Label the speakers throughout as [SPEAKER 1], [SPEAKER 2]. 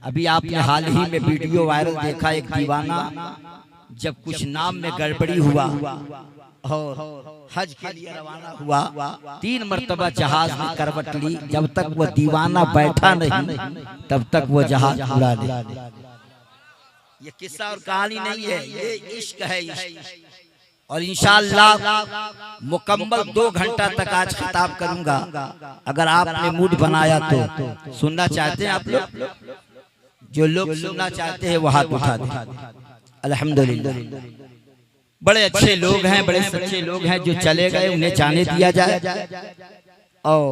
[SPEAKER 1] अभी आपने हाल ही में वीडियो वायरल देखा, एक दीवाना जब कुछ नाम में गड़बड़ी हुआ और हज के लिए रवाना हुआ, 3 मरतबा जहाज में करवट ली। जब तक वो दीवाना बैठा नहीं तब तक वो जहाज उड़ा नहीं। ये किस्सा और कहानी नहीं है, ये इश्क है, इश्क। और इंशाअल्लाह मुकम्मल 2 घंटा तक आज खिताब करूंगा। अगर आपने मूड बनाया तो सुनना चाहते हैं आप लोग? जो लोग सुनना चाहते हैं वो हाथ उठा दें। अल्हम्दुलिल्लाह, बड़े अच्छे लोग हैं, बड़े सच्चे लोग हैं। जो चले गए उन्हें जाने दिया जाए, और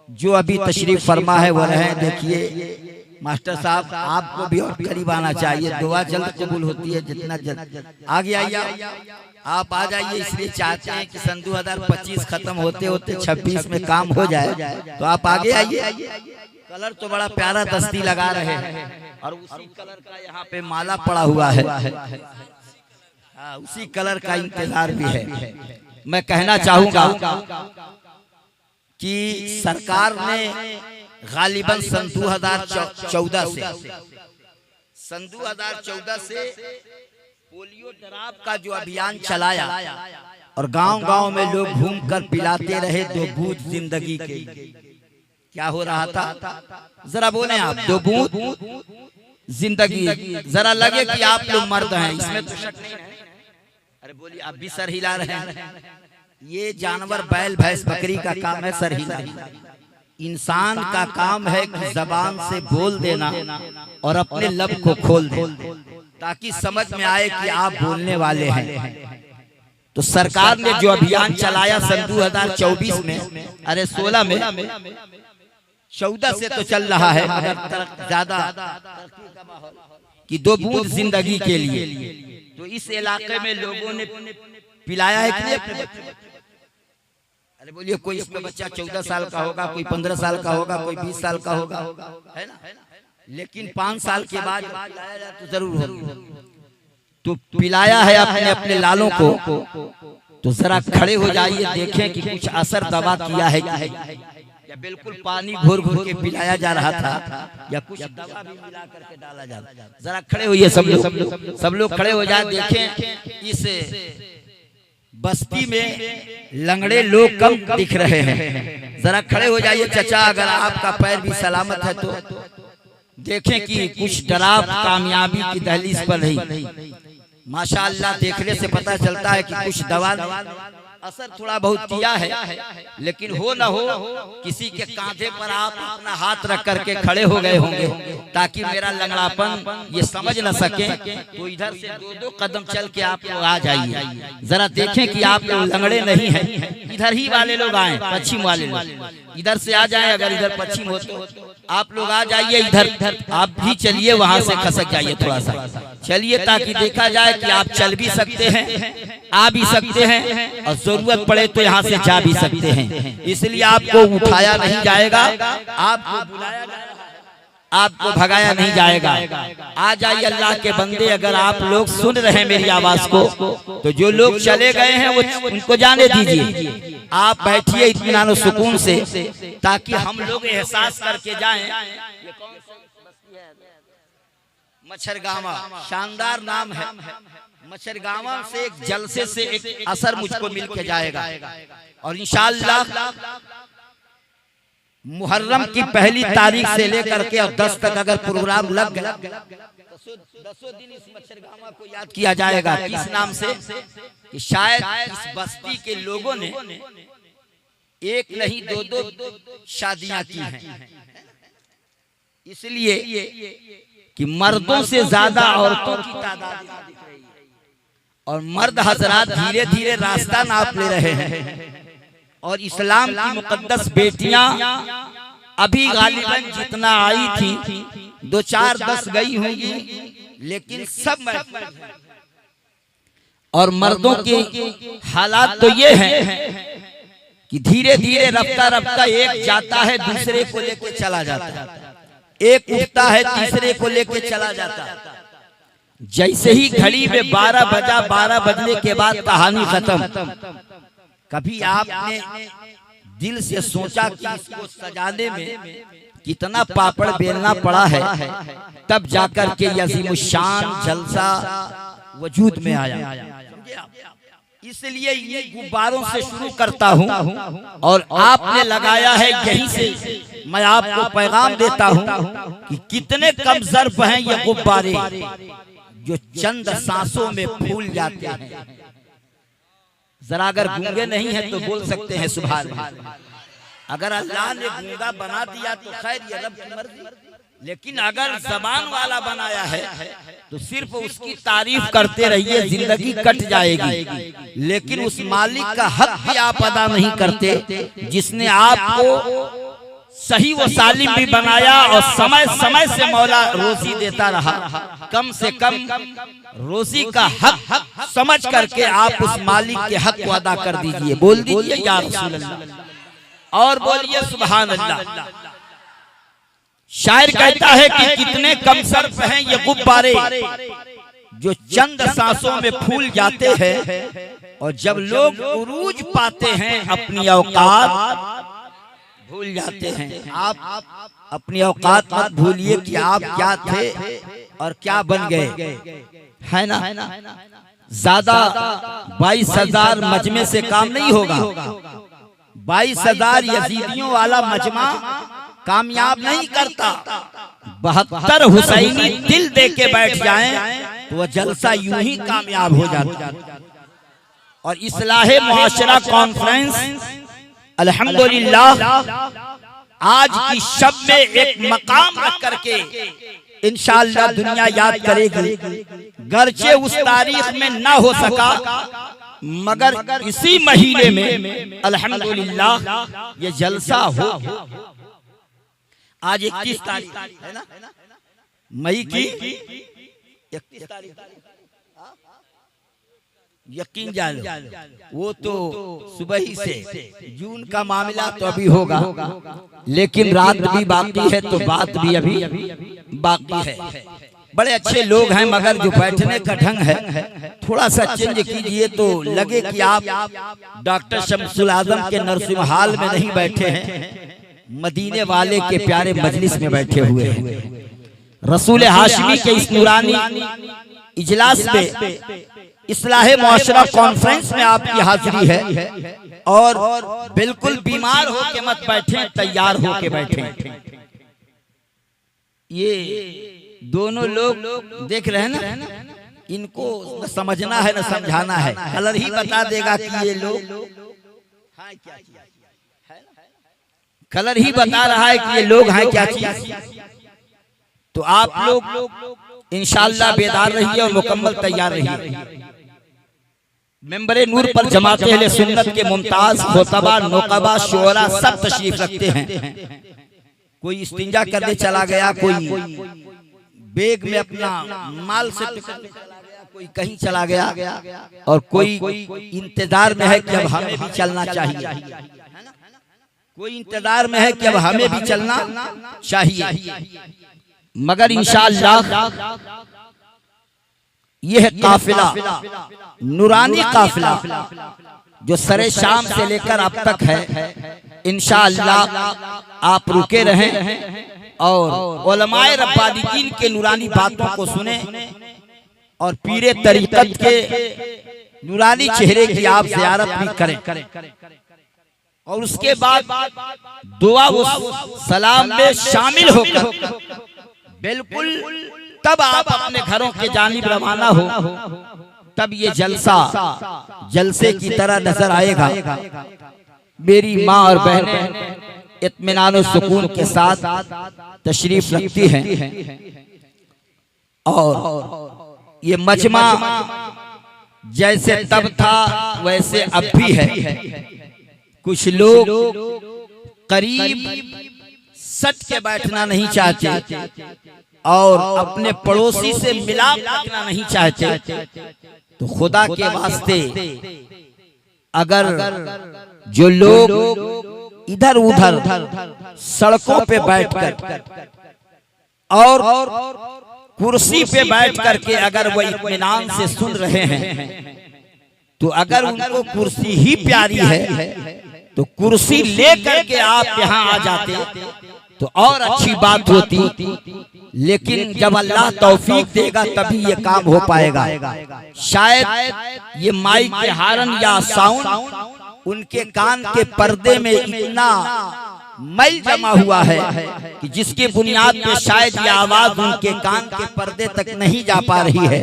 [SPEAKER 1] जो अभी तशरीफ फरमा है वो रहे। देखिए मास्टर साहब, आपको भी और करीब आना चाहिए, दुआ जल्द कबूल होती है जितना जल्द। आगे आइए, आप आ जाइए। इसलिए चाहते हैं कि सन 2025 खत्म होते होते 26 में काम हो जाए, तो आप आगे आइए। कलर तो बड़ा प्यारा दस्ती लगा रहे हैं, और उसी कलर का यहाँ पे माला पड़ा हुआ है। उसी कलर का इंतजार भी है। मैं कहना चाहूंगा कि सरकार ने गालिबन सन 2014 से पोलियो ड्राप का जो अभियान चलाया, और गांव-गांव में लोग घूमकर पिलाते रहे 2 बूंद जिंदगी के। क्या हो रहा था जरा बोले आप? 2 बूंद जिंदगी। जरा लगे कि आप लोग मर्द हैं, इसमें तो शक नहीं है। अरे बोलिए, आप भी सर हिला रहे हैं। ये जानवर बैल भैंस बकरी का काम है सर हिलाना। इंसान का काम है कि जबान से बोल देना और अपने लब को खोल देना, ताकि समझ में आए कि आप बोलने वाले हैं। तो सरकार ने जो अभियान चलाया सन 2024 में, अरे 16 में, 14 से तो चल रहा है, मगर ज्यादा कि 2 बूंद जिंदगी के लिए। तो इस इलाके में लोगों ने पिलाया है कि नहीं? अरे बोलिए, कोई इसमें बच्चा 14 साल का होगा, कोई 15 साल का होगा, कोई 20 साल का होगा, है ना? लेकिन 5 साल के बाद पिलाया जाए तो जरूर होगा। तो पिलाया है अपने अपने लालों को। तो जरा खड़े हो जाइए, देखें कि कुछ असर दवा किया है या बिल्कुल पानी घोर घोर के पिलाया जा रहा था, या कुछ दवा भी मिला करके डाला जा रहा। जरा खड़े होइए सब लोग खड़े हो जाए। देखें इस बस्ती में लंगड़े लोग कम दिख रहे हैं। जरा खड़े हो जाइए चचा, अगर आपका पैर भी सलामत है तो देखें कि कुछ डराव कामयाबी की दहलीज पर नहीं। माशाअल्लाह, देखने से पता चलता है कि कुछ दवा असर थोड़ा बहुत किया है, लेकिन हो ना हो किसी के कांधे पर आप अपना हाथ रख करके खड़े हो गए होंगे, ताकि मेरा लंगड़ापन ये समझ न सके। तो इधर से 2-2 कदम चल के आप लोग आ जाइए। जरा देखें कि आप लोग लंगड़े नहीं हैं। इधर ही वाले लोग आए, पश्चिम वाले लोग इधर से आ जाएं। अगर इधर पश्चिम हो तो आप लोग आ जाइए। इधर आप भी चलिए, वहां से खसक जाइए, थोड़ा सा चलिए, ताकि देखा जाए कि आप चल भी सकते हैं, आ भी सकते हैं, और जरूरत पड़े तो यहाँ से जा भी सकते हैं। इसलिए आपको उठाया नहीं जाएगा, आपको बुलाया जाएगा, आपको भगाया नहीं जाएगा। आ जाइए अल्लाह के बंदे, अगर आप लोग सुन रहे हैं मेरी आवाज को, तो जो लोग चले गए हैं वो उनको जाने दीजिए। आप बैठिए इत्मीनान और सुकून से, ताकि हम लोग एहसास करके जाएं। मच्छरगामा शानदार नाम है। मच्छरगामा से एक जलसे से एक असर मुझको मिल के जाएगा, और इंशाअल्लाह मुहर्रम की पहली तारीख से लेकर के और 10 तक अगर प्रोग्राम लग गया, 10 दिन इस मच्छरगामा को याद किया जाएगा। किस नाम से? कि शायद इस बस्ती के लोगों ने 1 नहीं 2-2 शादियां की हैं, इसलिए कि मर्दों से ज्यादा औरतों की तादाद दिख रही है, और मर्द हजरात धीरे धीरे रास्ता नाप ले रहे हैं। और इस्लाम की मुकद्दस बेटियां अभी गालिबन जितना आई थी, 2-4-10 गई होंगी, लेकिन सब और मर्दों के हालात तो ये हैं कि धीरे धीरे रफ्ता रफ्ता एक जाता है, दूसरे को लेके चला जाता है, एक उठता है, तीसरे को लेके चला जाता है। जैसे ही घड़ी में 12 बजा, 12 बजने के बाद कहानी खत्म। कभी आपने दिल से सोचा कि इसको सजाने में कितना पापड़ बेलना पड़ा है, तब जाकर के ये अज़ीमुश्शान जलसा वजूद में आया। इसलिए ये गुब्बारों से शुरू करता हूँ और आपने लगाया है, यहीं से मैं आपको पैगाम देता हूँ कि कितने कम ज़र्फ़ हैं ये गुब्बारे जो चंद सांसों में फूल जाते हैं। जरा अगर गूंगे नहीं है तो बोल सकते हैं सुभान अल्लाह। अगर अल्लाह ने गूंगा बना दिया तो खैर ये रब की मर्जी, लेकिन अगर जबान वाला बनाया है तो सिर्फ उसकी तारीफ करते रहिए, जिंदगी कट जाएगी। लेकिन उस मालिक का हक भी आप अदा नहीं करते जिसने आपको सही व सालिम भी बनाया और समय समय से मौला रोजी देता रहा। कम से कम रोजी का हक समझ करके आप उस मालिक के हक को अदा कर दीजिए। बोल दीजिए या रसूल अल्लाह और बोलिए सुभान अल्लाह। शायर कहता है कि कितने कम सर्फ हैं ये गुब्बारे जो चंद सांसों में फूल जाते हैं, और जब लोग उरूज पाते हैं अपनी औकात भूल जाते हैं। आप अपनी औकात मत भूलिए कि आप क्या थे और क्या बन गए, है ना। ज्यादा 22,000 मजमे से काम नहीं होगा। 22,000 यजीदियों वाला मजमा कामयाब नहीं करता। 72 हुसैनी दिल दे के बैठ जाएं तो वह जलसा यूं ही कामयाब हो जाता। और इस्लाहे मुआशरा कॉन्फ्रेंस अल्हम्दुलिल्लाह आज की शब में एक मकाम रख करके इंशाअल्लाह दुनिया याद करेगी। गर्चे उस तारीख में ना हो सका, मगर इसी महीने में अल्हम्दुलिल्लाह ये जलसा हो। आज 31 तारीख है ना, मई की 31 तारीख। यकीन जान वो तो सुबह ही से जून का मामला तो अभी होगा, लेकिन रात भी बाकी है तो बात भी अभी बाकी है। बड़े अच्छे लोग हैं, मगर जो बैठने का ढंग है थोड़ा सा चेंज कीजिए तो लगे कि आप डॉक्टर शमसुल आजम के नरसिंह हाल में नहीं बैठे हैं, मदीने वाले के प्यारे मजलिस में बैठे हुए हैं। रसूल हाशमी के इस नूरानी इजलास में इस्लाहे मुआशरा कॉन्फ्रेंस में आपकी हाजिरी है, और बिल्कुल बीमार होके मत बैठे, तैयार होके बैठे। ये दोनों लोग देख रहे हैं ना, इनको न समझना है न समझाना है, कलर ही बता देगा कि ये लोग कलर ही बता रहा है कि ये लोग हैं क्या चीज। तो आप लोग इंशाअल्लाह बेदार रहिए और मुकम्मल तैयार रहिए। मेंबरे नूर पर जमाते अहले सुन्नत के मुमताज खोतबा नौकबा शोरा सब तशरीफ रखते हैं। कोई इस्तिंजा करने चला गया, कोई बेग में अपना माल से चला गया, कोई कहीं चला गया, और कोई इंतजार में है कि अब हमें भी चलना चाहिए। कोई इंतजार में है कि अब हमें भी चलना चाहिए। मगर इंशाअल्लाह यह काफिला नूरानी काफिला जो सरे शाम से लेकर अब तक है, इंशाअल्लाह आप रुके रहें और उलमाए रब्बानियीन के नूरानी बातों को सुने और पीरे तरीकत के नूरानी चेहरे की आप ज़ियारत भी करें। और उसके बाद दुआ व सलाम में शामिल होकर बिल्कुल तब आप अपने घरों के जानिब रवाना हो, तब ये जलसा जलसे की तरह नजर आएगा। मेरी माँ और बहनें इत्मीनान और सुकून के साथ तशरीफ रखती हैं, और ये मजमा जैसे तब था वैसे अब भी है। कुछ लोग करीब सट के बैठना नहीं चाहते और अपने पड़ोसी से मिलाप रखना नहीं चाहते। तो खुदा के वास्ते अगर जो लोग इधर उधर सड़कों पे बैठकर और कुर्सी पे बैठ करके अगर वो इत्मीनान से सुन रहे हैं, तो अगर उनको कुर्सी ही प्यारी है तो कुर्सी ले करके आप यहाँ आ जाते तो और अच्छी बात होती, लेकिन जब अल्लाह तौफीक देगा तभी ये काम हो पाएगा। शायद ये माइक के हारन या साउंड उनके कान के पर्दे में इतना मैल जमा हुआ है कि जिसकी बुनियाद पे शायद ये आवाज उनके कान के पर्दे तक नहीं जा पा रही है।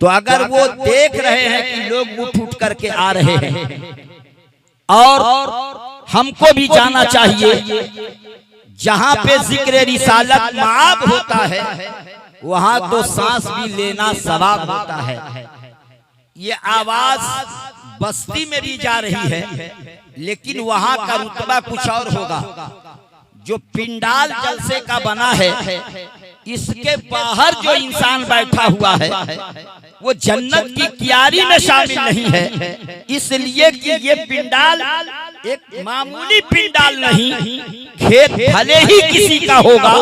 [SPEAKER 1] तो अगर वो देख रहे हैं कि लोग उठ उठ करके आ रहे हैं, और हमको भी जाना चाहिए जहाँ पे जिक्र रिसालत माब होता है वहाँ तो सांस भी लेना सवाब होता है। ये आवाज बस्ती में भी जा रही है, लेकिन वहाँ का रुतबा कुछ और होगा। जो पिंडाल जलसे का बना है, इसके बाहर जो इंसान बैठा हुआ है वो जन्नत की क्यारी में शामिल नहीं है, इसलिए कि ये पिंडाल एक मामूली पिंडाल नहीं, खेत भले ही किसी का होगा,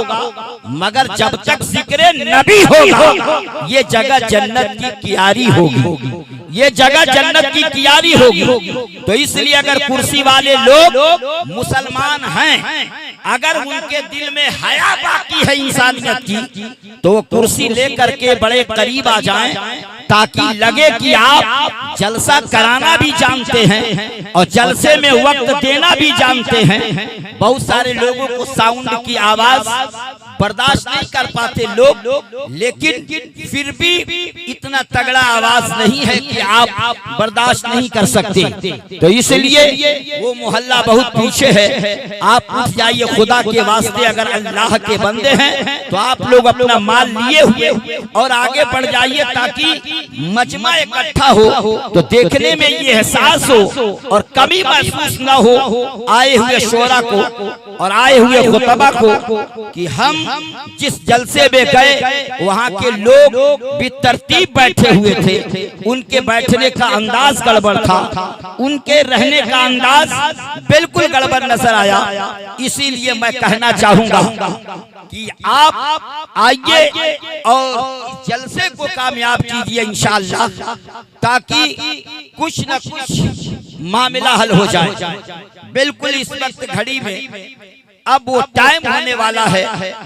[SPEAKER 1] मगर जब तक जिक्र नबी होगा ये जगह जन्नत की क्यारी होगी, ये जगह जन्नत की क्यारी होगी। तो इसलिए अगर कुर्सी वाले लोग मुसलमान हैं, अगर उनके दिल में हया बाकी है इंसानियत की, तो वो कुर्सी लेकर के बड़े करीब आ जाएं, ताकि लगे कि आप जलसा कराना भी जानते हैं और जलसे में वक्त देना भी जानते हैं। बहुत सारे लोगों को साउंड की आवाज बर्दाश्त नहीं कर पाते लोग, लेकिन फिर भी इतना तगड़ा आवाज नहीं है कि आप बर्दाश्त नहीं कर सकते। तो इसलिए वो मोहल्ला बहुत पीछे है। आप उठ जाइए, खुदा के वास्ते अगर अल्लाह के बंदे हैं तो आप लोग अपना माल लिए हुए और आगे बढ़ जाइए, ताकि मजमा इकट्ठा हो तो देखने में ये एहसास हो और कमी महसूस न हो आए हुए शोरा को और आए हुए खुतबा को कि हम जिस जलसे में गए वहाँ के लोग भी तरतीब बैठे हुए थे, उनके बैठने का अंदाज गड़बड़ था, उनके रहने का अंदाज बिल्कुल गड़बड़ नजर आया। इसीलिए मैं कहना चाहूंगा कि आप आइए और जलसे को कामयाब कीजिए इंशाअल्लाह, ताकि कुछ न कुछ मामला हल हो जाए। बिल्कुल इस वक्त घड़ी में अब वो टाइम होने वाला है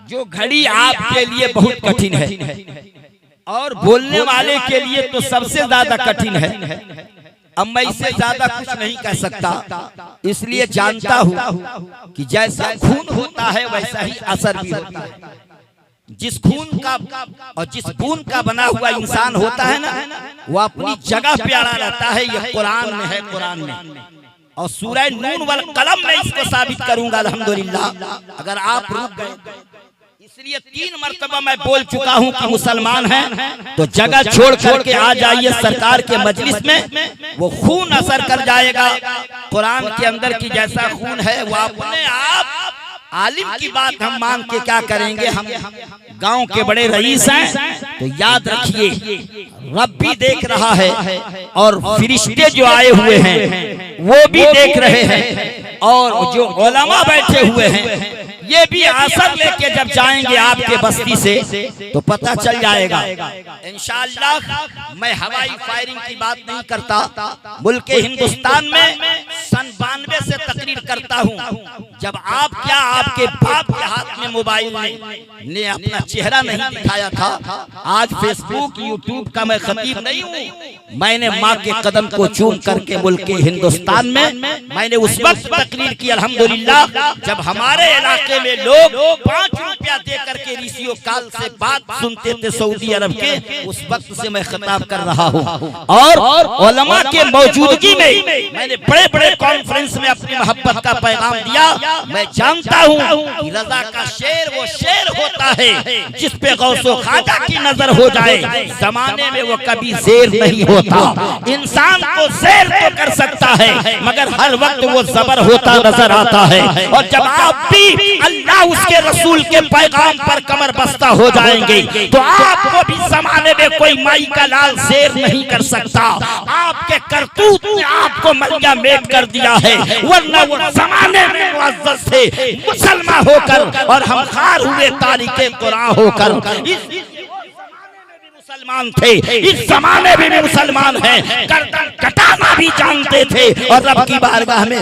[SPEAKER 1] जो घड़ी आपके लिए बहुत कठिन है और बोलने वाले के लिए तो सबसे ज्यादा कठिन है। अब मैं इससे ज्यादा कुछ नहीं कह सकता, इसलिए जानता हूँ कि जैसा खून होता है वैसा ही असर भी होता है। जिस खून का और जिस खून का बना हुआ इंसान होता है ना, वो अपनी जगह पे अड़ा रहता है। ये कुरान में है, कुरान में और सूरह नून वल कलम में इसको साबित करूंगा अल्हम्दुलिल्लाह। अगर आप रुक गए, इसलिए 3 मरतबा मैं बोल चुका हूं कि मुसलमान हैं तो जगह छोड़ करके आ जाइए सरकार के मजलिस में, वो खून असर कर जाएगा। कुरान के अंदर की जैसा खून है वो अपने आप आलिम की बात हम मान के क्या करेंगे। हम गांव के बड़े रईस हैं तो याद रखिए रब भी देख रहा है और फरिश्ते जो आए हुए हैं वो भी देख रहे हैं, और जो उलमा बैठे हुए हैं ये भी असर लेके जब जाएंगे आपके बस्ती से तो पता चल जाएगा इंशाअल्लाह। मैं हवाई फायरिंग की बात नहीं करता, मुल्क हिंदुस्तान में सन 92 से तकरीर करता हूँ जब आप क्या आपके बाप के हाथ में मोबाइल ने अपना चेहरा नहीं दिखाया था। आज फेसबुक यूट्यूब का मैं खतीब नहीं हूँ, मैंने माँ के कदम को चूम करके मुल्क हिंदुस्तान में मैंने उस वक्त तकरीर की अल्हम्दुलिल्लाह जब हमारे इलाके में लोग 5 रुपया दे करके ऋषियों काल से बात सुनते थे सऊदी अरब के, उस वक्त से मैं खिताब कर रहा हूँ। और उलमा के मौजूदगी में मैंने बड़े बड़े कॉन्फ्रेंस में अपनी मोहब्बत का पैगाम दिया। मैं जानता हूँ कि रजा का शेर वो शेर होता है जिस पे गौसो खाजा की नजर हो जाए, जमाने में वो कभी शेर नहीं होता। इंसान को शेर तो कर सकता है मगर हर वक्त वो जबर होता नजर आता है। और जब आप भी अल्लाह उसके रसूल के पैगाम पर कमर बस्ता हो जाएंगे तो आपको भी जमाने में कोई माई का लाल शेर नहीं कर सकता। आपके करतूत ने आपको मलिया मेट कर दिया है, वरना वो जमाने में मुअज़्ज़ज़ थे मुसलमान होकर और हम खार हुए तारीखे कुरान होकर। मुसलमान थे, इस जमाने में भी मुसलमान हैं, गर्दन कटाना भी जानते थे और रब की बारगाह में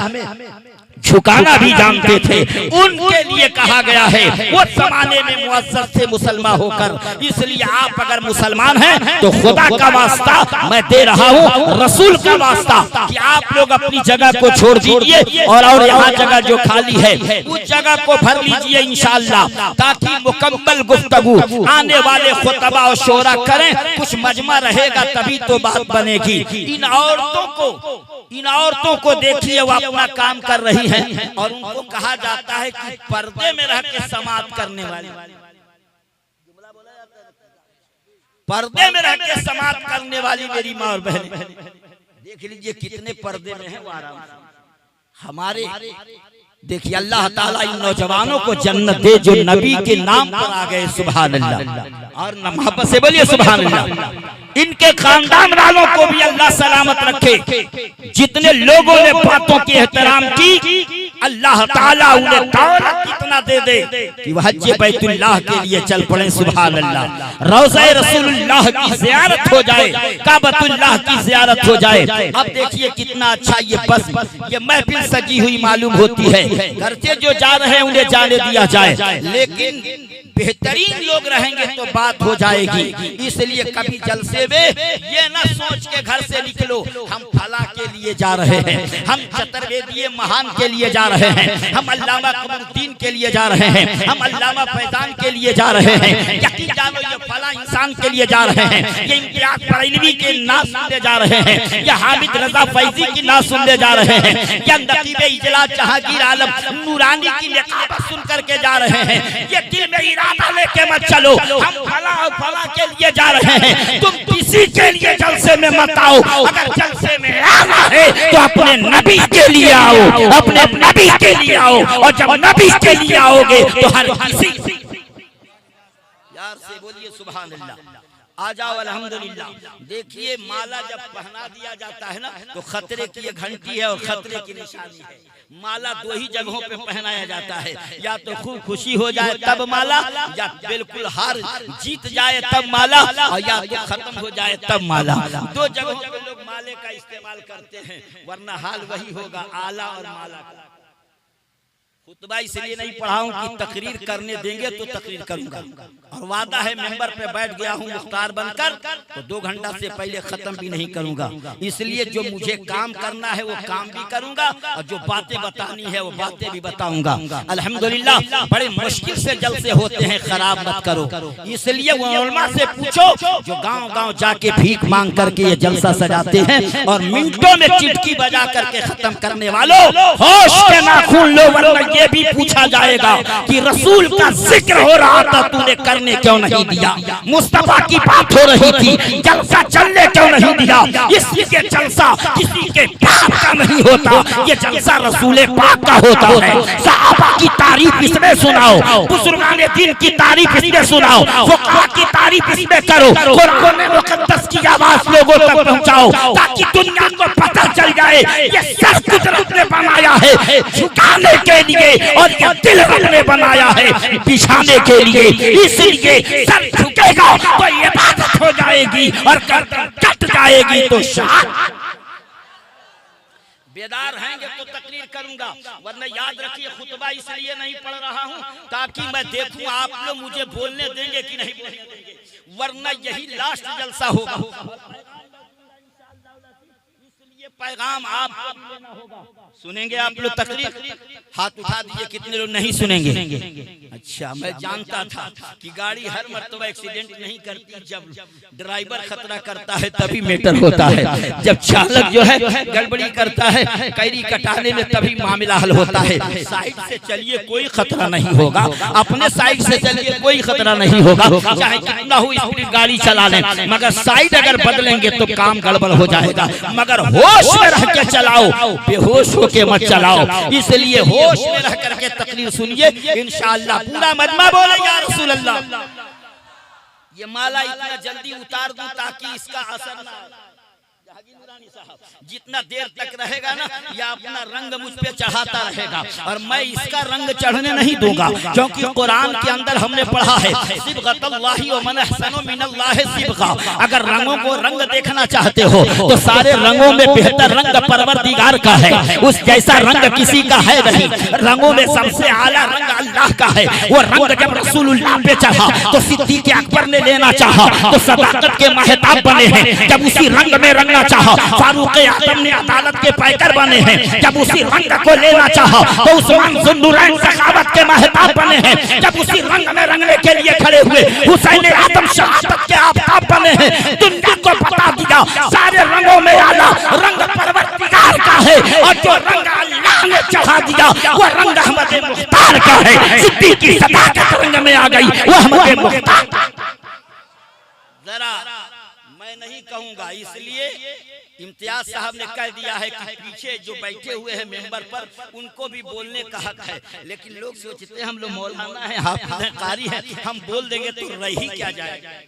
[SPEAKER 2] झुकाना भी जानते थे, उनके लिए कहा गया है वो जमाने में मुअज़्ज़ज़ थे मुसलमान होकर। इसलिए आप अगर मुसलमान हैं तो खुदा का वास्ता मैं दे रहा हूँ, रसूल का वास्ता कि आप लोग अपनी जगह को छोड़ दीजिए और यहाँ जगह जो खाली है उस जगह को भर लीजिए इंशाअल्लाह, ताकि मुकम्मल गुफ्तगू आने वाले खुतबा और शोरा करें। कुछ मजमा रहेगा तभी तो बात बनेगी। इन औरतों को देखिए वो अपना काम कर रही हैं और उनको कहा जाता है कि पर्दे में रह के समाअत करने वाली, पर्दे में रह के समाअत करने वाली मेरी माँ और बहन। देख लीजिए कितने पर्दे में है वो आराम से। हमारे देखिए अल्लाह ताला इन नौजवानों को जन्नत दे जो नबी के नाम पर आ गए, सुभान अल्लाह। और मोहब्बत से बोलिए सुभान अल्लाह। इनके खानदान वालों को भी अल्लाह सलामत रखे। जितने लोगों ने बातों की एहतराम की, अल्लाह ताला उन्हें दौलत कितना दे दे कि वह हज बैतुल्लाह के लिए चल पड़े, सुभान अल्लाह। रोज़ा रसूलुल्लाह की ज़ियारत हो जाए, काबतुल्लाह की ज़ियारत हो जाए। अब देखिए कितना अच्छा ये बस ये महफिल सजी हुई मालूम होती है। घर से जो जा रहे हैं उन्हें जाने दिया जाए, लेकिन बेहतरीन लोग रहेंगे तो बात हो जाएगी। इसलिए कभी जलसे में ये ना सोच के घर से निकलो हम फला के लिए जा रहे हैं, हम चतुर्वेदीय महान के लिए जा रहे हैं, हम अल्लामा कमरुद्दीन के लिए जा रहे हैं, हम अल्लामा फैजान के लिए जा रहे हैं। यकीन जानो ये फला इंसान के लिए जा रहे हैं, ये इम्तियाज बरेलवी के नाम सुनने जा रहे हैं, या हामिद रजा फैजी की नाम सुनने जा रहे हैं, या नकीब इजलास जहांगीर आलम नूरानी की निकाबत सुन करके जा रहे हैं। ये दिल में इरादा लेके मत चलो हम फला और फला के लिए जा रहे हैं, तुम किसी के लिए जलसे में मत आओ। अगर जलसे में आना है तो अपने नबी के लिए आओ, अपने नबी के लिए आओ। और जब नबी के लिए आओगे तो हर किसी यार से बोलिए सुभान अल्लाह। आ जाओ अल्हम्दुलिल्लाह। देखिए माला जब पहना दिया जाता है ना तो खतरे की ये घंटी है और खतरे की निशानी है। माला दो ही जगहों पे पहनाया जाता है, या तो खूब खुशी हो जाए तब माला, या बिल्कुल हार जीत जाए तब माला, और या तो खत्म हो जाए तब माला। दो जगहों पे लोग माले का इस्तेमाल करते हैं, वरना हाल वही होगा आला और माला का। खुतबा इसलिए नहीं पढ़ाऊं कि तकरीर करने देंगे तो तकरीर करूंगा, और वादा है मेंबर पे बैठ गया हूं मुख्तार बनकर तो 2 घंटा से पहले खत्म भी नहीं करूंगा। इसलिए जो मुझे काम करना है वो काम भी करूंगा, और जो बातें बतानी है वो बातें भी बताऊंगा। अल्हम्दुलिल्लाह बड़े मुश्किल से जलसे होते हैं, खराब मत करो। इसलिए वो उलमा से पूछो जो गांव-गांव जाके भीख मांग करके ये जलसा सजाते हैं और मिनटों में चिटकी बजा करके खत्म करने वालों, होश के नाखून लो, वरना ये भी पूछा जाएगा कि रसूल का जिक्र हो रहा था तूने करने क्यों नहीं दिया, मुस्तफा की बात हो रही थी जलसा चलने क्यों नहीं दिया। इसलिए जलसा किसी के पाप का नहीं होता, ये जलसा रसूल पाक का होता है। सहाबा की तारीफ इसमें सुनाओ, बुजुर्गाने दिन की तारीफ इसमें सुनाओ, फुक़हा की तारीफ इसमें करो, कुरान मुक़द्दस की आवाज लोगों तक पहुंचाओ, ताकि दुनिया को पता चल जाए ये सब कुदरत ने बनाया है झुकाने के लिए, और ये दिल ने बनाया है बिछाने के लिए। इसलिए सर झुकेगा तो इबादत हो जाएगी, और गर्दन कट जाएगी तो शान। बेदार हैंगे तो तकरीर करूंगा, वरना याद रखिए खुतबा इसलिए नहीं पढ़ रहा हूं ताकि मैं देखूं आप लोग मुझे बोलने देंगे कि नहीं बोलने देंगे, वरना यही लास्ट जलसा होगा। इसलिए पैगाम आप सुनेंगे, आप लोग तकरीर हाथ उठा दीजिए, कितने लोग नहीं सुनेंगे। अच्छा, मैं जानता था कि गाड़ी हर मर्तबा एक्सीडेंट नहीं करती, जब ड्राइवर खतरा करता है तभी मैटर होता है, जब चालक जो है गड़बड़ी करता है कैरी कटाने में तभी मामला हल होता है। साइड से चलिए कोई खतरा नहीं होगा, अपने साइड से चलिए कोई खतरा नहीं होगा, चाहे कितना हो स्पीड गाड़ी चला लें, मगर साइड अगर बदलेंगे तो काम गड़बड़ हो जाएगा। मगर होश में रह के चलाओ, बेहोश होके मत चलाओ। इसलिए होश में रह करके तकरीर सुनिए, इंशाअल्लाह पूरा मजमा बोले या रसूल अल्लाह। ये माला इतना जल्दी उतार दूं ताकि इसका असर ना जितना देर तक रहेगा ना या अपना रंग मुझ पे चढ़ाता रहेगा और मैं इसका रंग चढ़ने नहीं दूंगा, क्योंकि कुरान के अंदर हमने पढ़ा है सिबगतुल्लाहि व मन अहसनु मिनल्लाहि सिबगा। अगर रंगों को रंग देखना चाहते हो तो सारे रंगों में बेहतर रंग परवरदिगार का है, उस जैसा रंग किसी का है नहीं। रंगों में सबसे आला रंग अल्लाह का है। वो रंग जब रसूलुल्लाह पे चढ़ा तो सिद्दीक़ अकबर ने लेना चाहा तो सदाकत के महताब बने हैं। जब उसी रंग में रंगना चाहा फारूक आजम ने अदालत के पैकर बने हैं। जब उसी रंग को लेना चाहा तो उस्मान ज़ुन्नुरैन सखावत के महताब बने हैं। जब उसी रंग में रंगने के लिए खड़े हुए हुसैन आदम शहादत के आफताब बने हैं। दुनिया को बता दिया सारे रंगों में आला रंग परवरदिगार का है और जो रंग अल्लाह ने चढ़ा दिया वो रंग अहमद मुख्तार का है। सिद्दीक़ की सदाकत रंग में आ गई वो अहमद मुख्तार। जरा मैं नहीं कहूंगा, इसलिए इम्तियाज साहब ने कह दिया है कि पीछे जो बैठे हुए हैं मेंबर पर उनको भी बोलने का हक है। लेकिन लोग सोचते हैं हम लोग मौलाना हैं, हाफिज़ हैं, कारी हैं, हम बोल देंगे तो रह ही क्या जाएगा।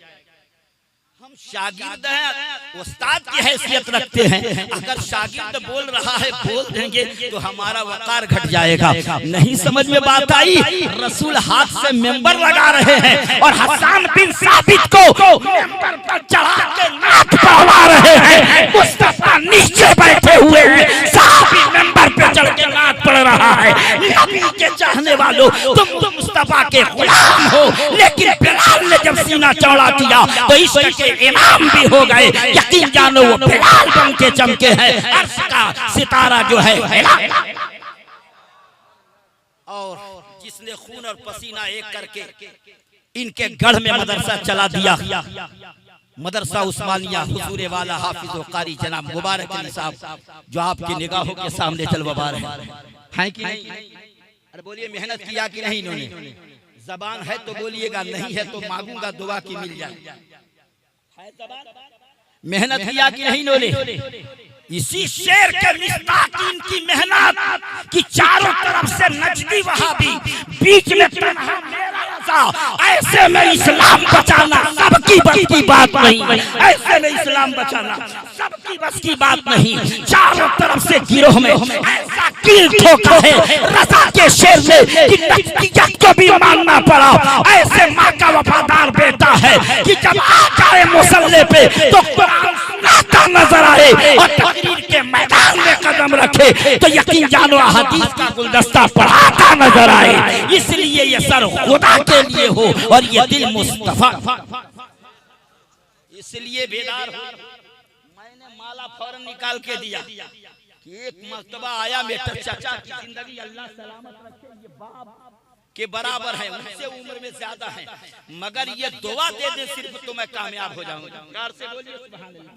[SPEAKER 2] हम शागिर्द हैं, उस्ताद की हैसियत रखते हैं। अगर शागिर्द बोल रहा है बोल देंगे तो हमारा वकार घट जाएगा। नहीं समझ में बात आई? रसूल हाथ से मेंबर लगा रहे हैं और हसन बिन साबित को मेंबर पर चढ़ा के नाथ पढ़वा रहे हैं। मुस्तफा नीचे बैठे हुए हैं, साहबी मेंबर पे चढ़ के नाथ पढ़ रहा है। नबी के चाहने वालों तुम मुस्तफा के गुलाम हो, लेकिन बिलाल ने जब सीना चौड़ा किया तो इश्क के इमाम भी हो गए। यकीन जानो वो बिलाल बन के चमके हैं, अर्श का सितारा जो है। और जिसने खून और पसीना एक करके इनके गढ़ में मदरसा चला दिया, मदरसा उस्मानिया हुजूर वाला हाफिज व कारी जनाब मुबारक अली साहब जो आपकी निगाहों के सामने चलवा रहे हैं कि नहीं? अरे बोलिए मेहनत किया कि नहीं इन्होंने? जबान है तो बोलिएगा, नहीं है तो मांगूंगा दुआ की मिल जाए। मेहनत किया कि नहीं इन्होंने? इसी शेर के मिस्ताक इनकी मेहनत कि चारों तरफ से नजदी वहाबी, बीच में तन्हा मेरा रज़ा। ऐसे में इस्लाम बचाना सबकी बस की बात नहीं। ऐसे में इस्लाम बचाना सबकी बस की बात नहीं। चारों तरफ से गिरोह में ऐसा कील ठोका है रज़ा के शेर में कि नजदियत को भी मानना पड़ा। ऐसे माँ का वफादार बेटा है कि जब आ जाए मुसल्ले पे तो कुरान सुनाता नजर आए और तकरीर के मैदान में कदम रखे तो यकीन जानो हदीस का गुलदस्ता पढ़ाता नजर आए। इसलिए ये सर खुदा के लिए हो और ये दिल मुस्तफा, इसलिए बेदार हो। मैंने माला फौरन निकाल के दिया कि एक मर्तबा आया मेरा चाचा की जिंदगी अल्लाह सलामत रखे, ये बाप के बराबर है, उनसे उम्र में ज्यादा है, मगर ये दुआ दे दे सिर्फ तो मैं कामयाब हो जाऊंगा। गार से बोलिए सुभान अल्लाह।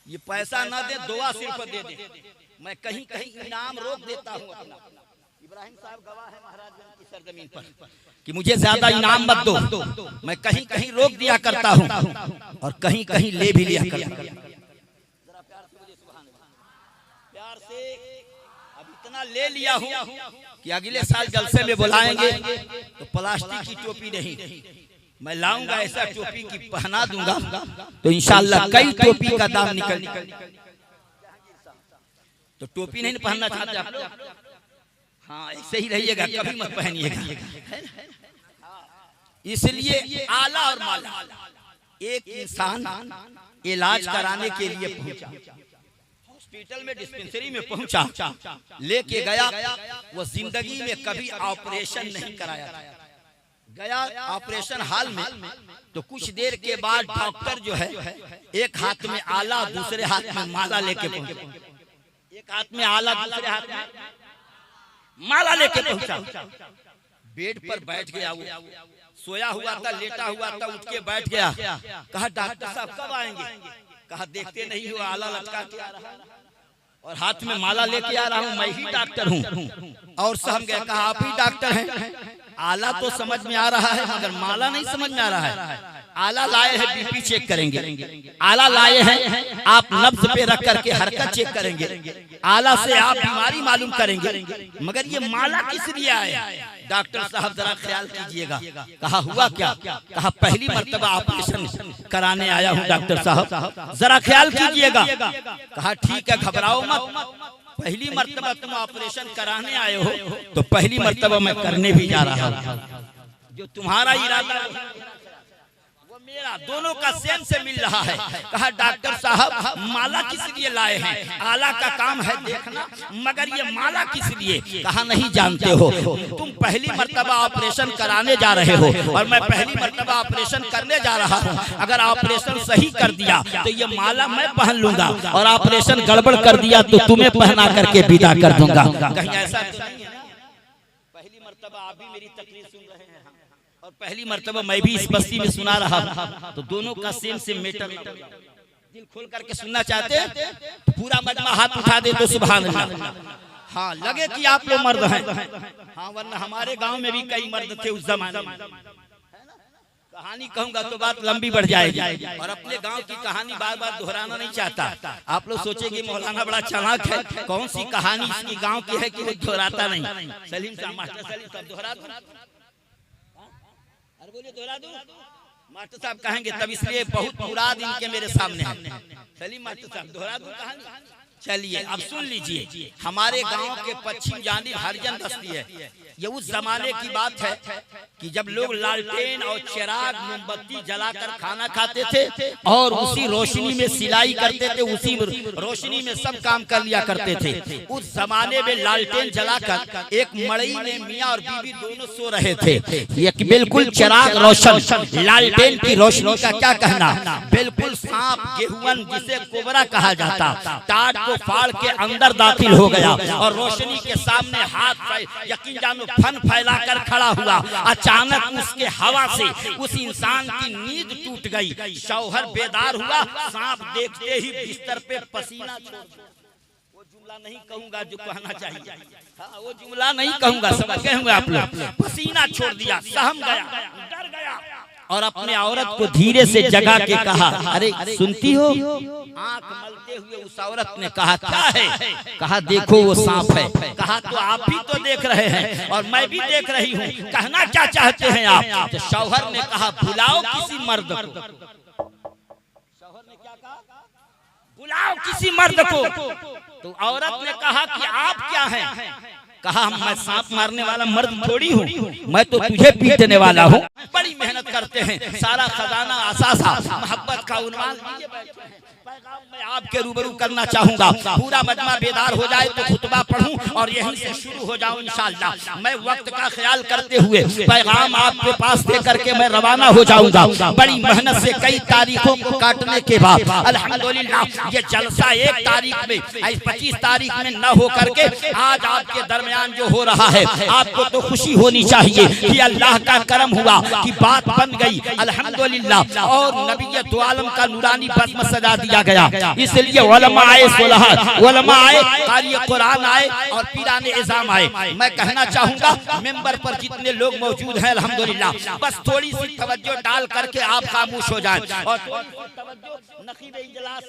[SPEAKER 2] ये पैसा ना दे, दुआ सिर्फ दे दे। मैं कहीं कहीं इनाम रोक देता हूँ अपना। इब्राहिम साहब गवाह है महाराजगंज की सरजमीन पर कि मुझे ज्यादा इनाम मत दो। मैं कहीं कहीं रोक दिया करता हूँ और कहीं कहीं ले भी लिया करता हूँ। जरा प्यार से बोलिए सुभान अल्लाह। प्यार से अब इतना ले लिया हूँ कि अगले साल जलसे में बुलाएंगे तो प्लास्टिक की टोपी नहीं, मैं लाऊंगा ऐसा टोपी की पहना दूंगा तो इंशाअल्लाह कई टोपी का दाम निकल। तो टोपी नहीं पहनना चाहते आप लोग? हाँ ऐसे ही रहिएगा, कभी मत पहनिएगा। इसलिए आला और माला। एक इंसान इलाज कराने के लिए पहुंचा, हॉस्पिटल में डिस्पेंसरी में पहुंचा, लेके गया। वो जिंदगी में कभी ऑपरेशन नहीं कराया था। गया ऑपरेशन हॉल में तो कुछ देर के बाद डॉक्टर जो है एक हाथ में आला दूसरे हाथ में माला लेके पहुंचा। एक हाथ में आला दूसरे हाथ में माला लेके पहुंचा। बेड पर बैठ गया, वो सोया हुआ था, लेटा हुआ था, उठ के बैठ गया। कहा डॉक्टर साहब कब आएंगे? कहा देखते नहीं हो आला लटका के आ रहा और हाथ में माला लेके आ रहा हूँ, मैं ही डॉक्टर हूँ। और सहम गया। कहा आप ही डॉक्टर हैं? आला तो समझ में आ रहा है मगर माला नहीं समझ में आ रहा है। आला लाए हैं, बीपी चेक करेंगे। आला लाए हैं, आप नब्ज पे रख करके हरकत चेक करेंगे। आला से आप बीमारी मालूम करेंगे। मगर ये माला किस लिए आए? डॉक्टर साहब जरा ख्याल कीजिएगा। कहा हुआ क्या? कहा पहली मर्तबा ऑपरेशन कराने आया हूँ डॉक्टर साहब, जरा ख्याल कीजिएगा। कहा ठीक है, घबराओ मत, पहली मर्तबा तुम ऑपरेशन कराने आए हो तो पहली मर्तबा मैं करने भी जा रहा हूँ। जो तुम्हारा इरादा वो मेरा, दोनों का सेम से मिल रहा है। कहा डॉक्टर साहब माला किस लिए लाए हैं? आला का काम है देखना, मगर ये माला किस लिए? कहा नहीं जानते हो, तुम पहली मर्तबा ऑपरेशन कराने जा रहे हो और मैं पहली मर्तबा ऑपरेशन करने जा रहा हूँ। अगर ऑपरेशन सही कर दिया तो ये माला मैं पहन लूंगा, और ऑपरेशन गड़बड़ कर दिया तो तुम्हें पहना करके विदा कर दूंगा। कहीं ऐसा नहीं है? पहली मर्तबा आप भी मेरी तकलीफ सुन रहे हैं और पहली मर्तबा मैं भी इस बस्ती में सुना रहा हूँ, तो दोनों का सेम मैटर। दिल खोल करके सुनना चाहते हैं तो पूरा मजमा हाथ उठा दे तो सुभान अल्लाह। हाँ, लगे कि आप लोग मर्द हैं। हाँ, वरना हमारे गांव में भी कई मर्द थे उस जमाने में। कहानी कहूंगा तो बात लंबी बढ़ जाएगी, और अपने गांव की कहानी बार बार दोहराना नहीं चाहता। आप लोग सोचेंगे मौलाना बड़ा चालाक है, कौन सी कहानी इसकी गांव की है कि वो दोहराता नहीं। सलीम साहब, मास्टर सलीम साहब दोहरा दो, अरे बोलिए दोहरा दो। मास्टर साहब कहेंगे तब इसलिए बहुत मुराद इनके मेरे सामने है। सलीम मास्टर साहब दोहरा दो कहानी। चलिए अब सुन लीजिए, हमारे गांव के पश्चिम जानिब हरिजन बस्ती है। ये उस जमाने की बात है कि जब लोग लालटेन और चिराग मोमबत्ती जलाकर खाना खाते थे और उसी रोशनी में सिलाई करते थे, उसी रोशनी में सब काम कर लिया करते थे। उस जमाने में लालटेन जलाकर एक मड़ई में मियाँ और बीवी दोनों सो रहे थे। एक बिल्कुल चिराग रोशन, लालटेन की रोशनी का क्या कहना, बिल्कुल सांप गेहुअन जिसे कोबरा कहा जाता, टाट को फाड़ के अंदर दाखिल हो गया और रोशनी के सामने हाथ यकीन जानो फन फैलाकर खड़ा हुआ। अचानक उसके हवा से उस इंसान की नींद टूट गई। शौहर बेदार हुआ, सांप देखते ही बिस्तर पे पसीना छोड़। वो जुमला नहीं कहूंगा जो कहना चाहिए, हाँ वो जुमला नहीं कहूंगा, समझ गए होंगे आप लोग। पसीना छोड़ दिया, सहम गया, डर गया और अपने औरत को धीरे से जगा के कहा, अरे सुनती हो? आंख मलते हुए उस औरत ने कहा क्या है? कहा देखो वो सांप है। कहा तो आप भी तो देख रहे हैं और मैं भी देख रही हूँ, कहना क्या चाहते हैं आप? तो शौहर ने कहा बुलाओ किसी मर्द को। शौहर ने क्या कहा? बुलाओ किसी मर्द को। तो औरत ने कहा कि आप क्या हैं? कहा मैं सांप मारने वाला मर्द थोड़ी हूँ, मैं तो तुझे पीटने वाला हूँ। बड़ी मेहनत करते हैं, सारा खजाना असासा मोहब्बत का उन्वान मैं आपके रूबरू करना चाहूंगा। पूरा मजमा बेदार हो जाए तो खुतबा पढ़ूं और यहीं से शुरू हो जाऊं इंशाअल्लाह। मैं वक्त का ख्याल करते हुए पैगाम आपके पास दे करके मैं रवाना हो जाऊंगा। बड़ी मेहनत से कई तारीखों को काटने के बाद अल्हम्दुलिल्लाह ये जलसा 1 तारीख में 25 तारीख में न हो करके आज आपके दरमियान जो हो रहा है, आपको तो खुशी होनी चाहिए कि अल्लाह का करम हुआ कि बात बन गई अल्हम्दुलिल्लाह और नबी दो आलम का नूरानी बस्म सजा दिया गया। इसलिए उलमा आए, उलमा आए, कारी कुरान आए और पीराने इज़ाम आए। मैं कहना चाहूंगा मेंबर पर जितने लोग मौजूद हैं अल्हम्दुलिल्लाह बस थोड़ी सी तवज्जो डाल करके आप खामोश हो जाएं और नखीब इजलास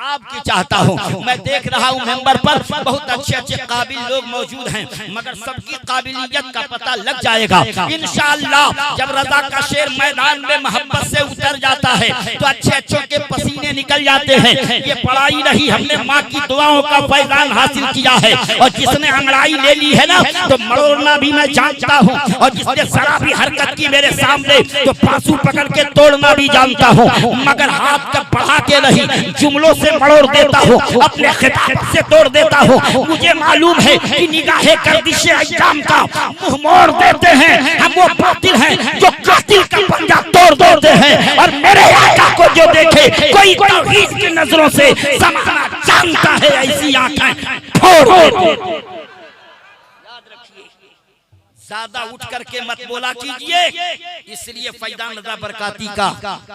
[SPEAKER 2] आपकी चाहता हूँ। मैं देख रहा हूँ मेंबर पर बहुत अच्छे अच्छे काबिल लोग मौजूद हैं, मगर सबकी काबिलियत का पता लग जाएगा इंशाअल्लाह। जब रज़ा का शेर मैदान में मोहब्बत से उतर जाता है तो अच्छे अच्छों के पसीने निकल जाते हैं। ये पढ़ाई नहीं, हमने माँ की दुआओं का फैजान हासिल किया है और जिसने अंगड़ाई ले ली है ना तो मरोड़ना भी मैं जानता हूँ, और जिसने शराबी हरकत की मेरे सामने तो पासू पकड़ के तोड़ना भी जानता हूँ, मगर हाथ का बढ़ा के नहीं जुमलों से मरोड़ देता हूँ, अपने खिताब से तोड़ देता हूँ। मुझे मालूम है कि निगाहे गर्दिशे अय्याम का मुंह मोड़ देते हैं, हम वो बातिल हैं जो कातिल का पंजा तोड़ देते हैं। और मेरे आका को जो देखे कोई तौहीद की नजरों से समाना जानता है, ऐसी आंखें फोड़ देते। याद रखिए ज्यादा उठ करके मत बोला कीजिए। इसलिए फैजान रज़ा बरकाती का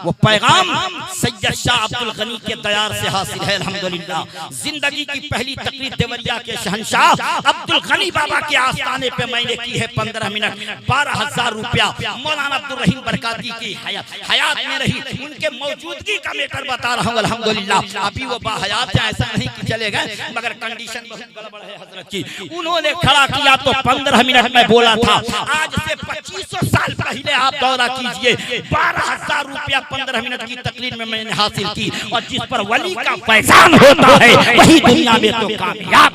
[SPEAKER 2] वो पैगाम सैयद शाह अब्दुल गनी के दयार से हासिल है अल्हम्दुलिल्लाह। जिंदगी की पहली तकरीर देवरिया के शहंशाह अब्दुल गनी बाबा के आस्थाने पे मैंने की है 15 मिनट 12,000 रुपया। मौलाना अब्दुल रहीम बरकाती की हयात में रही, उनके मौजूदगी का मैटर बता रहा हूँ अल्हम्दुलिल्लाह। अभी वो बाहयात है, ऐसा नहीं कि चले गए, मगर कंडीशन बहुत गड़बड़ है हजरत की। उन्होंने खड़ा किया तो 15 मिनट में बोला था। आज से 2500 साल पहले आप दौरा कीजिए, 12,000 रुपया 15 मिनट की तकरीर में मैंने हासिल की। और जिस पर वली का फैजान होता है वही दुनिया में तो कामयाब।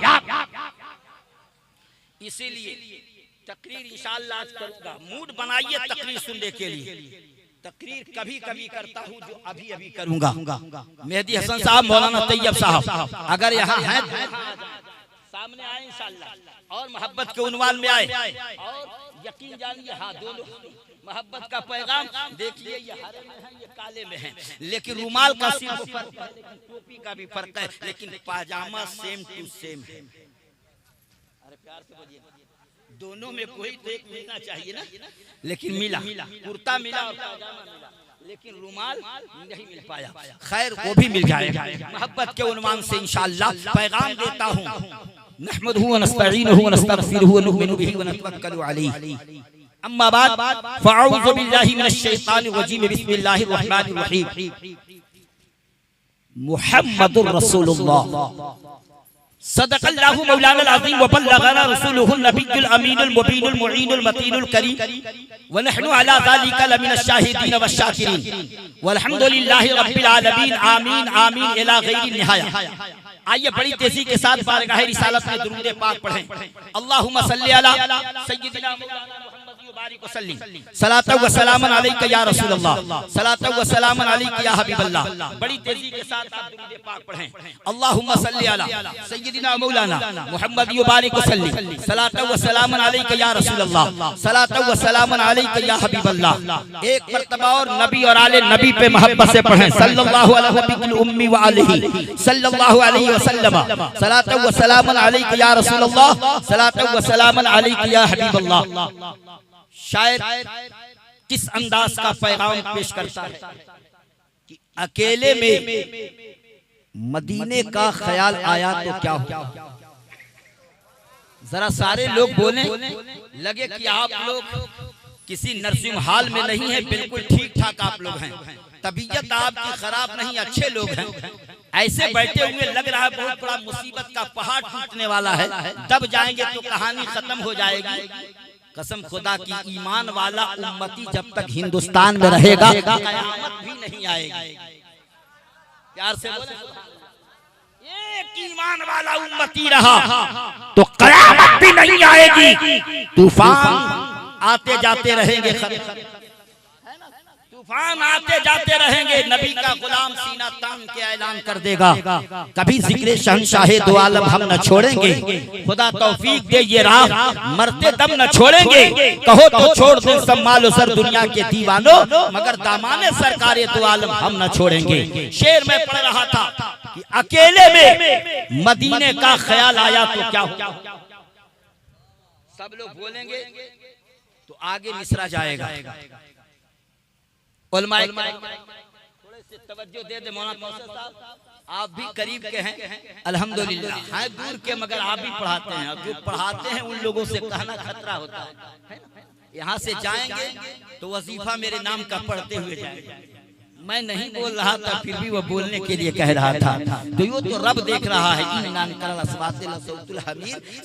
[SPEAKER 2] इसीलिए तकरीर इंशाअल्लाह आज करूंगा। मूड बनाइए तकरीर सुनने के लिए। तकरीर कभी कभी करता हूँ, जो अभी अभी करूंगा। मेहदी हसन साहब, मौलाना तैयब साहब अगर यहाँ हैं सामने आए इंशाअल्लाह, और मोहब्बत के उन्वान में आए, और यकीन जानिए हाँ दोनों मोहब्बत का पैगाम देखिए। ये हरे में हैं, ये काले में हैं, लेकिन रुमाल का सिर्फ फर्क है, लेकिन टोपी का भी फर्क है, लेकिन पाजामा सेम टू सेम है। अरे प्यार से बोलिए, दोनों में कोई तो एक मिलना चाहिए ना, लेकिन मिला, कुर्ता मिला और पाजामा मिला, लेकिन रुमाल नहीं मिल पाया। खैर वो भी मिल जाएगा। मोहब्बत के उन्वान से इंशाअल्लाह पैगाम देता हूँ। नहमदुहु व नस्तईनुहु व नस्तगफिरुहु व नु'मिनु बिही व नतवक्कलु अलैहि। अम्मा बाद फअऊज़ु बिल्लाहि मिनश शैतानिर रजीम। बिस्मिल्लाहिर रहमानिर रहीम। मुहम्मदुर रसूलुल्लाह सदक़ल्लाहु मौलाना अज़ीम व बल्लगना रसूलुहुन नबियुल अमीनुल मुबीनुल मुईनुल मतीनुल करीम व नहनु अला ज़ालिका लमिनश शाहिदीन व शाकिरीन वल्हम्दुलिल्लाहि रब्बिल आलमीन। आमीन आमीन इला गैरि निहाया। आइए बड़ी तेजी के साथ बारगाह रिसालत में दुरूद पाक पढ़ें। अल्लाहुम्मा सल्ली अला सय्यिदिना मौलाना मुहम्मद बारिक वसल्लिम सलातु व सलामन अलैका या रसूलल्लाह, सलातु व सलामन अलैका या हबीबल्लाह। बड़ी तेजी के साथ आप दुरूद पाक पढ़ें। अल्लाहुम्मा सल्ली अला सय्यिदिना मौलाना मुहम्मद बारिक वसल्लिम सलातु व सलामन अलैका या रसूलल्लाह, सलातु व सलामन अलैका या हबीबल्लाह। एक मर्तबा और नबी और आले नबी पे मोहब्बत से पढ़ें। सल्लल्लाहु अलैहि नबील उम्मी व आलिही सल्लल्लाहु अलैहि वसल्लम सलातु व सलामन अलैका या रसूलल्लाह, सलातु व सलामन अलैका या हबीबल्लाह। शायर किस अंदाज का पैगाम पेश करता है कि अकेले में मदीने का ख्याल आया तो क्या हो। जरा सारे लोग बोले लगे कि आप लोग किसी नर्सिंग हॉल में नहीं है, बिल्कुल ठीक ठाक आप लोग हैं, तबीयत आपकी खराब नहीं, अच्छे लोग हैं। ऐसे बैठे हुए लग रहा है बहुत बड़ा मुसीबत का पहाड़ टूटने वाला है, दब जाएंगे तो कहानी खत्म हो जाएगी। कसम खुदा की, ईमान वाला उम्मती जब तक हिंदुस्तान में रहेगा कयामत भी नहीं आएगी। प्यार से बोले, एक ईमान वाला उम्मती रहा तो कयामत भी नहीं आएगी। तूफान आते जाते रहेंगे, तूफान आते जाते रहेंगे, नबी का गुलाम सीना तान के ऐलान कर देगा, कभी जिक्र शहंशाहे दो आलम हम न छोड़ेंगे। खुदा तौफीक दे ये राह मरते दम न छोड़ेंगे। कहो तो छोड़ दे सब मालो सर दुनिया के दीवानों, मगर दामाने सरकारे दो आलम हम न छोड़ेंगे। शेर में पढ़ रहा था कि अकेले में मदीने का ख्याल आया तो क्या हो। सब लोग बोलेंगे तो आगे मिसरा जाएगा। थोड़े से तवज्जो दे दे मौलाना कौसर साहब, आप भी करीब के हैं अल्हम्दुलिल्लाह, हैं दूर के मगर आप भी पढ़ाते हैं। अब जो पढ़ाते हैं उन लोगों से कहना खतरा होता है। यहाँ से जाएंगे तो वजीफा मेरे नाम का पढ़ते हुए जाएंगे। मैं नहीं बोल रहा था, फिर भी वो बोलने के लिए कह रहा था। तो यो तो रब देख रहा है।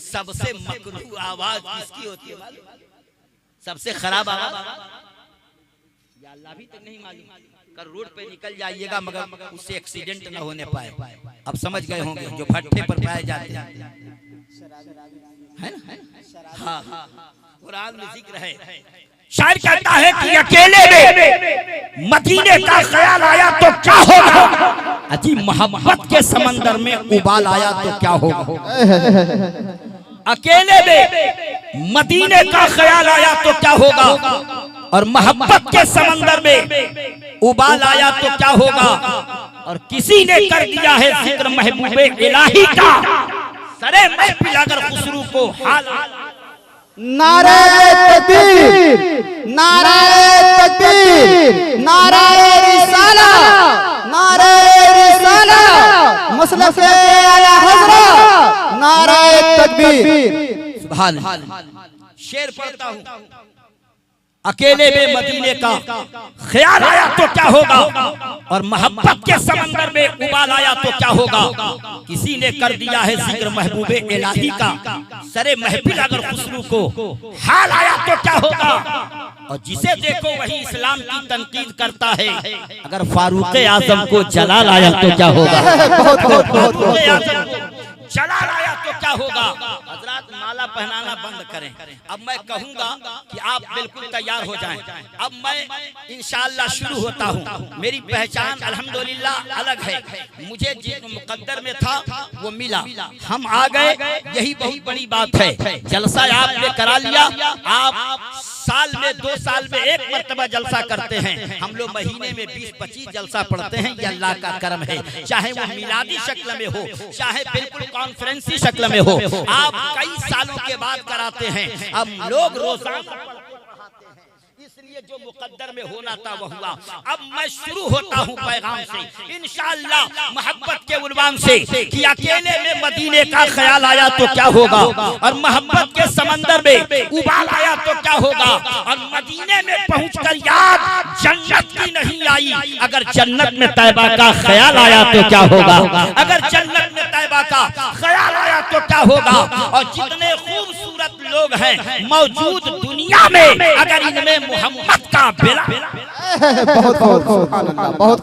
[SPEAKER 2] सबसे मकरूह आवाज किसकी होती है? सबसे खराब आवाज अल्लाह भी तक नहीं मालूम। कर रोड पे निकल जाइएगा मगर उससे एक्सीडेंट न होने पाए। अब समझ गए होंगे जो भट्टे पर पाए जाते हैं, है ना? हाँ, कुरान में जिक्र है। शायर कहता है कि अकेले में मदीने का ख्याल आया तो क्या होगा। अजी मोहब्बत के समंदर में उबाल आया तो क्या होगा। अकेले में मदीने का ख्याल आया तो क्या होगा, और मोहब्बत के समंदर में उबाल आया तो क्या होगा। और किसी ने कर दिया है जिक्र महबूबे इलाही का, सरे महफिल अगर खुसरू को हाल
[SPEAKER 3] नारे तकबीर, नारे तकबीर, नारे रिसाला, नारे रिसाला, मसलक आला हज़रत, नारे तकबीर।
[SPEAKER 2] सुभान अल्लाह। शेर पढ़ता हूँ। अकेले में मदीने का ख्याल आया तो क्या होगा, और मोहब्बत के समंदर में उबाल आया तो क्या होगा। किसी ने कर दिया है जिक्र महबूबे इलाही का, सरे महफिल अगर खुसरू को हाल आया तो क्या होगा। और जिसे देखो वही इस्लाम की तनकीद करता है, अगर फारूक आजम को जलाल आया तो क्या होगा। जलाल आया तो क्या होगा। हजरात माला पहनाना बंद करें। अब मैं कहूंगा कि आप बिल्कुल तैयार हो जाएं। अब मैं इंशाअल्लाह शुरू होता हूं। मेरी पहचान अल्हम्दुलिल्लाह अलग है। मुझे जिस मुकद्दर में था वो मिला, हम आ गए, यही बहुत बड़ी बात है। जलसा आपने करा लिया। आप साल में 2 साल में एक मर्तबा जलसा करते हैं, हम लोग महीने में 20-25 जलसा पढ़ते हैं। ये अल्लाह का करम है। चाहे वो मिलादी शक्ल में हो, चाहे बिल्कुल कॉन्फ्रेंसी शक्ल में हो, आप कई सालों के बाद कराते हैं। अब लोग रोजाना इसलिए जो मुकद्दर में होना था वो हुआ। अब मैं शुरू होता हूँ पैगाम से इंशाअल्लाह, मोहब्बत के उन्वान से कि अकेले में मदीने का ख्याल आया तो क्या होगा, और मोहब्बत के समंदर में उबाल आया तो क्या होगा। और मदीने में पहुंचकर याद जन्नत की नहीं आई, अगर जन्नत में तैबा का ख्याल आया तो क्या होगा। अगर जन्नत में तैबा का ख्याल आया तो क्या होगा। और जितने खूबसूरत लोग हैं मौजूद दुनिया में, अगर इनमें मोहम्मद का बेला
[SPEAKER 3] बहुत बहुत बहुत